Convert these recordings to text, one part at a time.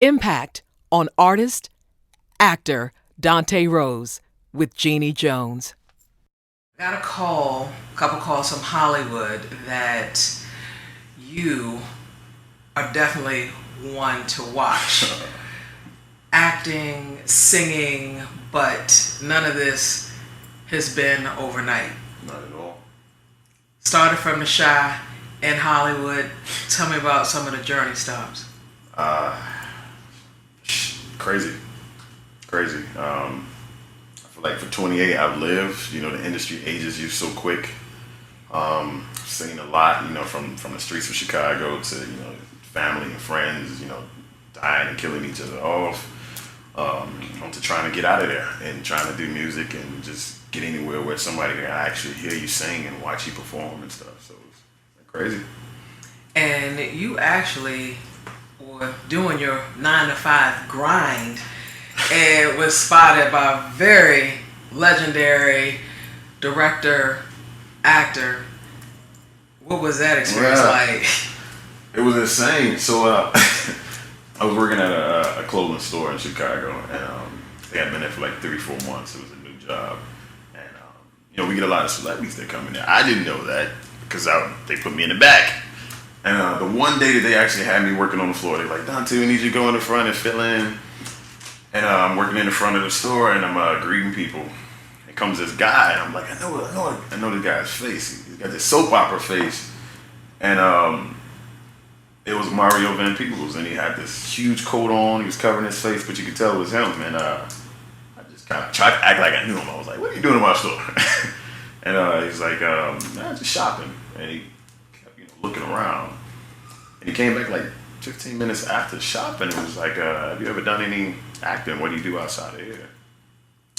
Impact on artist, actor Dante Roze with Jeannie Jones. Got a couple calls from Hollywood that you are definitely one to watch. Acting, singing, but none of this has been overnight. Not at all. Started from the Shy in Hollywood. Tell me about some of the journey stops. Crazy. I feel like for 28 I've lived. The industry ages you so quick. Seen a lot, from the streets of Chicago to, family and friends, dying and killing each other off. To trying to get out of there and trying to do music and just get anywhere where somebody can actually hear you sing and watch you perform and stuff. So it's crazy. And you actually were doing your 9-to-5 grind and was spotted by a very legendary director, actor. What was that experience like? It was insane. So I was working at a clothing store in Chicago, and they had been there for like 3-4 months. It was a new job, and we get a lot of celebrities that come in there. I didn't know that because they put me in the back. And the one day that they actually had me working on the floor, they're like, "Dante, we need you to go in the front and fill in." And I'm working in the front of the store, and I'm greeting people. Here comes this guy, and I'm like, I know this guy's face. He's got this soap opera face, and it was Mario Van Peebles, and he had this huge coat on. He was covering his face, but you could tell it was him. And I just kind of tried to act like I knew him. I was like, "What are you doing in my store?" And he's like, "Man, just shopping." And he kept looking around. And he came back like 15 minutes after shopping and was like, "Have you ever done any acting? What do you do outside of here?"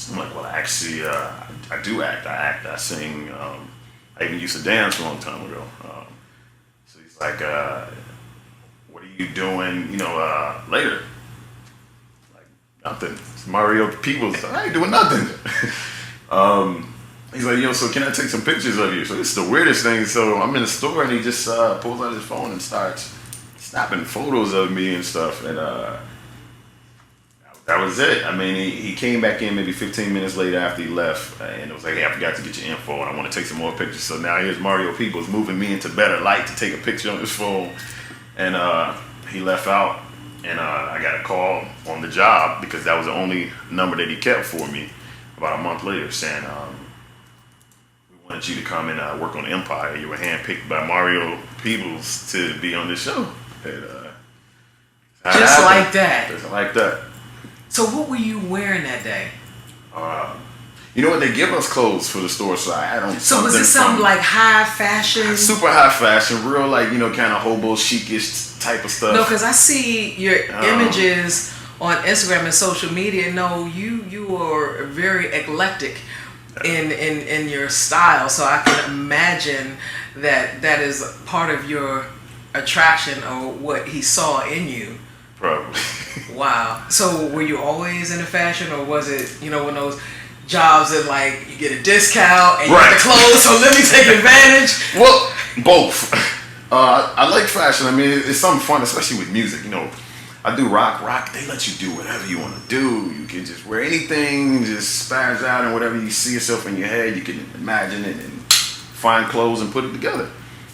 I'm like, "Well, actually, I do act. I sing. I even used to dance a long time ago." So he's like, "What are you doing, later?" Like, nothing. It's Mario Peebles. I ain't doing nothing. He's like, "So can I take some pictures of you?" So it's the weirdest thing. So I'm in the store and he just pulls out his phone and starts snapping photos of me and stuff. And that was it. I mean, he came back in maybe 15 minutes later after he left, and it was like, "Hey, I forgot to get your info, and I want to take some more pictures." So now here's Mario Peebles moving me into better light to take a picture on his phone. And he left out, and I got a call on the job because that was the only number that he kept for me about a month later saying, "We wanted you to come and work on Empire. You were handpicked by Mario Peebles to be on this show." And, Just like that. Just like that. So what were you wearing that day? You know what? They give us clothes for the store, so I don't. So was it something like high fashion? Super high fashion, real kind of hobo chic-ish type of stuff. No, because I see your images on Instagram and social media. No, you are very eclectic in your style, so I can imagine that is part of your attraction or what he saw in you. Probably. Wow. So were you always into fashion, or was it one of those jobs that like you get a discount and you get the clothes, so let me take advantage? Well, both. I like fashion. I mean, it's something fun, especially with music. I do rock. They let you do whatever you want to do. You can just wear anything, just spaz out, and whatever you see yourself in your head, you can imagine it and find clothes and put it together.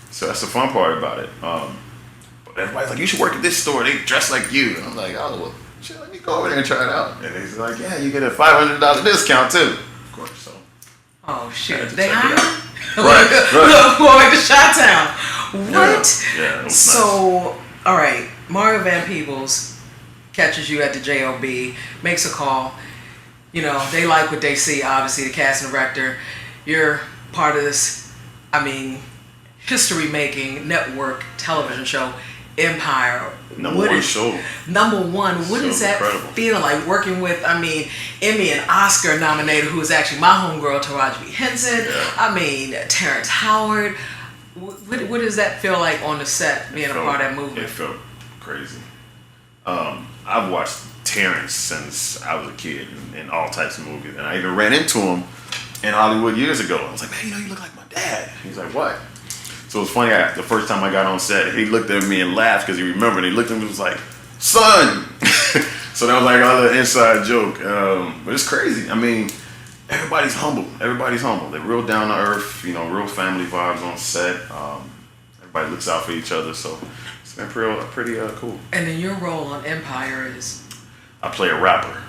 So that's the fun part about it. But everybody's like, "You should work at this store. They dress like you." And I'm like, "Oh, well, shit, let me go over there and try it out." And he's like, "Yeah, you get a $500 discount too." Of course, so. Oh shit! They hired? Right. Look, going to Chi-Town. What? Yeah, it was so, nice. All right, Mario Van Peebles catches you at the JOB, makes a call. They like what they see. Obviously, the cast and director. You're part of this. History-making network television show, Empire. Number one show. Number one. What does that feel like working with, Emmy and Oscar nominated, who is actually my homegirl, Taraji B. Henson. Yeah. Terrence Howard. What does that feel like on the set, being a part of that movie? It felt crazy. I've watched Terrence since I was a kid in all types of movies, and I even ran into him in Hollywood years ago. I was like, "Man, you look like my dad." He's like, "What?" So it was funny, the first time I got on set, he looked at me and laughed because he remembered. He looked at me and was like, "Son, So that was like a little inside joke. But it's crazy. I mean, everybody's humble. Everybody's humble. They're real down to earth. You know, real family vibes on set. Everybody looks out for each other. So it's been pretty cool. And then your role on Empire is? I play a rapper,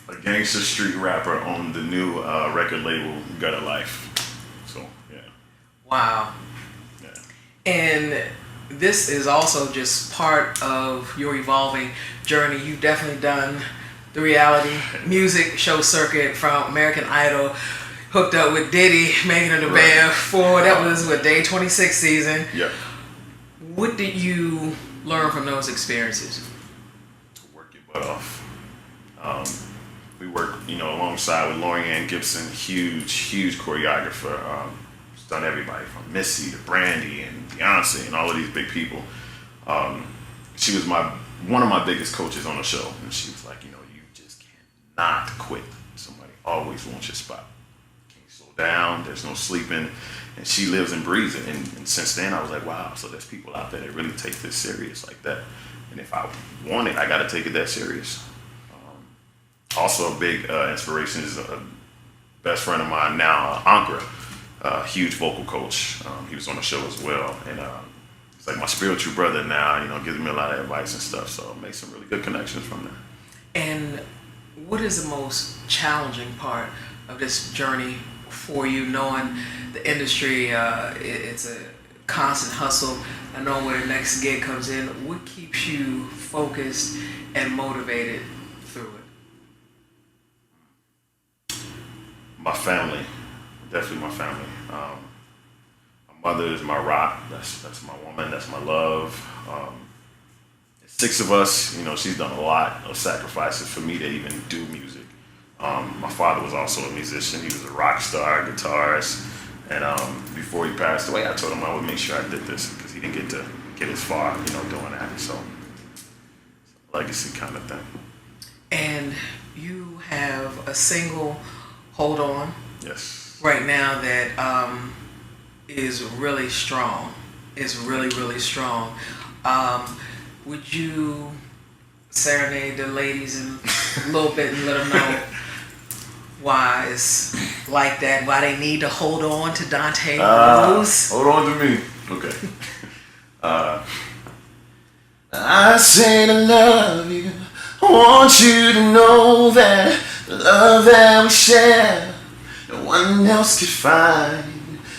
a gangster street rapper on the new record label Gutter Life. So yeah. Wow. Yeah. And this is also just part of your evolving journey. You've definitely done the reality music show circuit from American Idol, hooked up with Diddy, making it a band for, that was what, day 26 season. Yep. What did you learn from those experiences? To work your butt off. We work, you know, alongside with Lorianne Gibson, huge choreographer. She's done everybody from Missy to Brandy and Beyonce and all of these big people. She was one of my biggest coaches on the show, and she was like, you know, you just cannot quit. Somebody always wants your spot. Can't slow down. There's no sleeping, and she lives and breathes it. And since then, I was like, wow. So there's people out there that really take this serious like that. And if I want it, I got to take it that serious. Also, a big inspiration is a best friend of mine now, Ankara, huge vocal coach. He was on the show as well, and he's like my spiritual brother now. You know, gives me a lot of advice and stuff. So I made some really good connections from there. And what is the most challenging part of this journey for you, knowing the industry? It's a constant hustle. I know when the next gig comes in. What keeps you focused and motivated through it? My family, definitely my family. My mother is my rock. That's my woman. That's my love. Six of us. You know, she's done a lot of sacrifices for me to even do music. My father was also a musician. He was a rock star, guitarist. And before he passed away, I told him I would make sure I did this because he didn't get to get as far, you know, doing that. So, legacy kind of thing. And you have a single, Hold On. Yes. Right now that is really strong. It's really strong. Would you serenade the ladies in a little bit and let them know why it's like that? Why they need to hold on to Dante Roze? Hold on to me. Okay. I say to love you. I want you to know that the love that we share, no one else could find.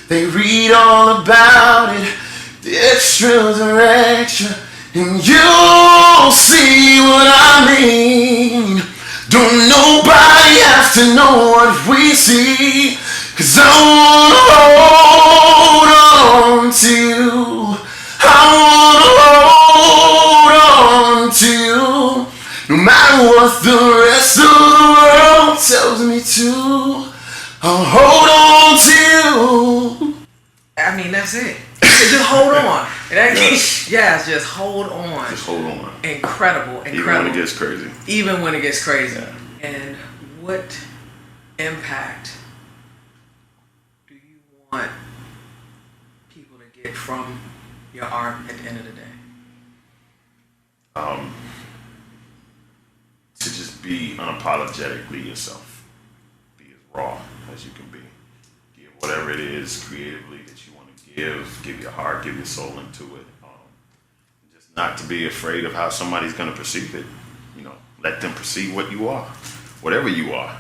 They read all about it, the extras are extra, and you'll see what I mean. Don't nobody have to know what we see, 'cause I wanna hold on to you. I wanna hold on to you. No matter what the rest of the world tells me to, I'll hold on to you. I mean, that's it. Just hold on. Yes, just hold on. Just hold on. Incredible. Even when it gets crazy. Even when it gets crazy. Yeah. And what impact do you want people to get from your art at the end of the day? To just be unapologetically yourself. Be as raw as you can be. Give whatever it is creatively that you want to give your heart, give your soul into it. Just not to be afraid of how somebody's going to perceive it. You know, let them perceive what you are, whatever you are.